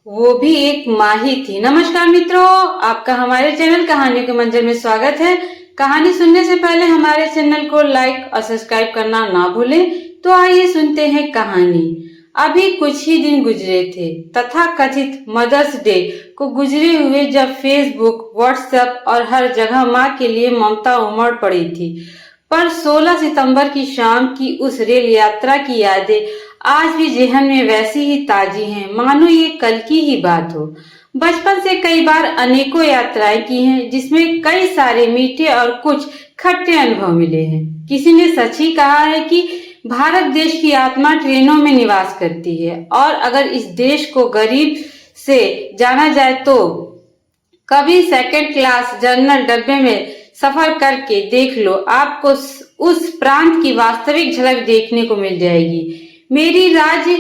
वो भी एक माँ ही थी। नमस्कार मित्रों, आपका हमारे चैनल कहानियों के मंजर में स्वागत है। कहानी सुनने से पहले हमारे चैनल को लाइक और सब्सक्राइब करना ना भूलें। तो आइए सुनते हैं कहानी। अभी कुछ ही दिन गुजरे थे तथा कथित मदर्स डे को गुजरे हुए, जब फेसबुक, व्हाट्सएप और हर जगह माँ के लिए ममता उमड़ पड़ी थी। पर 16 सितंबर की शाम की उस रेल यात्रा की यादें आज भी जेहन में वैसी ही ताजी हैं, मानो ये कल की ही बात हो। बचपन से कई बार अनेकों यात्राएं की हैं, जिसमें कई सारे मीठे और कुछ खट्टे अनुभव मिले हैं। किसी ने सच ही कहा है कि भारत देश की आत्मा ट्रेनों में निवास करती है, और अगर इस देश को गरीब से जाना जाए तो कभी सेकंड क्लास जनरल डब्बे में सफर करके देख लो, आपको उस प्रांत की वास्तविक झलक देखने को मिल जाएगी। मेरी राज्य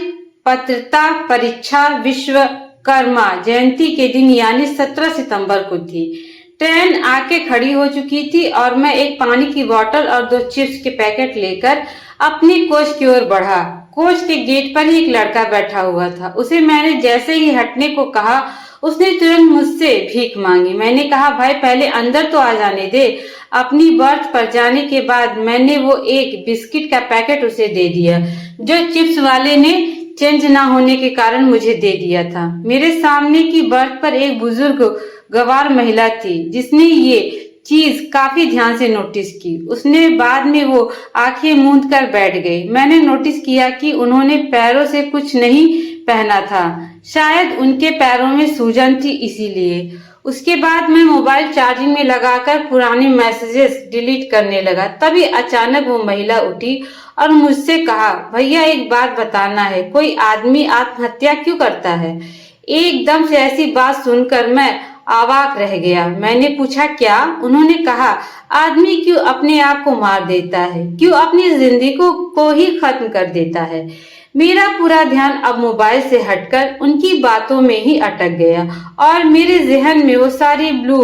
पत्रता परीक्षा विश्वकर्मा जयंती के दिन यानी 17 सितंबर को थी। ट्रेन आके खड़ी हो चुकी थी और मैं एक पानी की बोतल और 2 चिप्स के पैकेट लेकर अपनी कोच की ओर बढ़ा। कोच के गेट पर ही एक लड़का बैठा हुआ था। उसे मैंने जैसे ही हटने को कहा, उसने तुरंत मुझसे भीख मांगी। मैंने कहा, भाई पहले अंदर तो आ जाने दे। अपनी बर्थ पर जाने के बाद मैंने वो एक बिस्किट का पैकेट उसे दे दिया, जो चिप्स वाले ने चेंज ना होने के कारण मुझे दे दिया था। मेरे सामने की बर्थ पर एक बुजुर्ग गवार महिला थी, जिसने ये चीज काफी ध्यान से नोटिस की। उसने बाद में वो आंखें मूंद कर बैठ गई। मैंने नोटिस किया कि उन्होंने पैरों से कुछ नहीं पहना था, शायद उनके पैरों में सूजन थी, इसीलिए। उसके बाद मैं मोबाइल चार्जिंग में लगाकर पुराने मैसेजेस डिलीट करने लगा। तभी अचानक वो महिला उठी और मुझसे कहा, भैया एक बात बताना है, कोई आदमी आत्महत्या क्यों करता है? एकदम से ऐसी बात सुनकर मैं अवाक रह गया। मैंने पूछा, क्या? उन्होंने कहा, आदमी क्यों अपने आप को मार देता है, क्यों अपनी जिंदगी को ही खत्म कर देता है। मेरा पूरा ध्यान अब मोबाइल से हटकर उनकी बातों में ही अटक गया और मेरे जहन में वो सारी ब्लू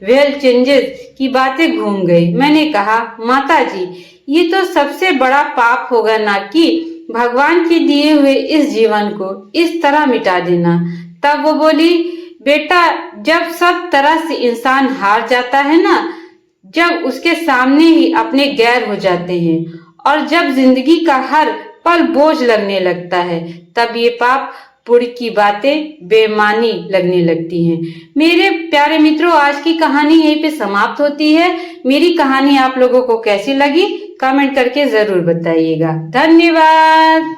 व्हेल चेंजेस की बातें घूम गई। मैंने कहा, माता जी, ये तो सबसे बड़ा पाप होगा ना कि भगवान के दिए हुए इस जीवन को इस तरह मिटा देना। तब वो बोली, बेटा, जब सब तरह से इंसान हार जाता है ना, जब उसके सामने ही अपने गैर हो जाते हैं और जब जिंदगी का हर पल बोझ लगने लगता है, तब ये पाप पुण्य की बातें बेमानी लगने लगती हैं। मेरे प्यारे मित्रों, आज की कहानी यहीं पे समाप्त होती है। मेरी कहानी आप लोगों को कैसी लगी कमेंट करके जरूर बताइएगा। धन्यवाद।